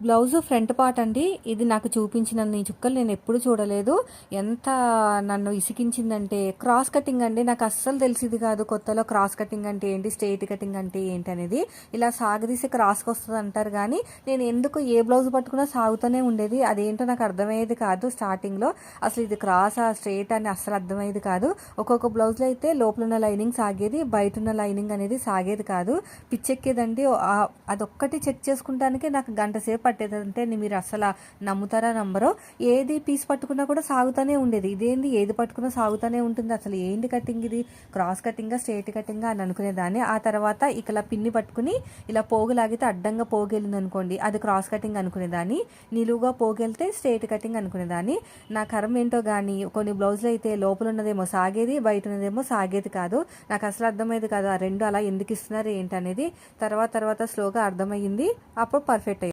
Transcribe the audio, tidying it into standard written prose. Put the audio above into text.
Blouse front part అండి. ఇది నాకు చూపించినన్ని చుక్కలు నేను ఎప్పుడు చూడలేదు. ఎంత నన్ను ఇసికించిందంటే క్రాస్ కటింగ్ అండి. నాకు అస్సలు తెలిసేది కాదు కొత్తలో క్రాస్ కటింగ్ అంటే ఏంటి, స్ట్రైట్ కటింగ్ అంటే ఏంటి అనేది. ఇలా సాగదీసి క్రాస్కి వస్తుంది అంటారు కానీ నేను ఎందుకు ఏ బ్లౌజ్ పట్టుకున్నా సాగుతూనే ఉండేది. అదేంటో నాకు అర్థమయ్యేది కాదు స్టార్టింగ్లో. అసలు ఇది క్రాసా స్ట్రైట్ అని అస్సలు అర్థమయ్యేది కాదు. ఒక్కొక్క బ్లౌజ్లో అయితే లోపల ఉన్న లైనింగ్ సాగేది, బయట ఉన్న లైనింగ్ అనేది సాగేది కాదు. పిచ్చెక్కేదండి. అదొక్కటి చెక్ చేసుకుంటానికి నాకు గంట సేపు పట్టేదంటే మీరు అసలు నమ్ముతారా నమ్మరో. ఏది పీస్ పట్టుకున్నా కూడా సాగుతూనే ఉండేది. ఇదేంది ఏది పట్టుకున్నా సాగుతూనే ఉంటుంది, అసలు ఏంటి కటింగ్ ఇది, క్రాస్ కటింగా స్ట్రైట్ కటింగా అని అనుకునేదాన్ని. ఆ తర్వాత ఇలా పిన్ని పట్టుకుని ఇలా పోగులాగితే అడ్డంగా పోగెళ్ళింది అనుకోండి, అది క్రాస్ కటింగ్ అనుకునేదాన్ని. నిలువుగా పోగెళ్తే స్ట్రైట్ కటింగ్ అనుకునేదాన్ని. నా కర్మ ఏంటో కానీ కొన్ని బ్లౌజులు అయితే లోపల ఉన్నదేమో సాగేది, బయట ఉన్నదేమో సాగేది కాదు. నాకు అసలు అర్థమయ్యేది కాదు ఆ రెండు అలా ఎందుకు ఇస్తున్నారు ఏంటనేది. తర్వాత స్లోగా అర్థమయ్యింది. అప్పుడు పర్ఫెక్ట్ అయ్యింది.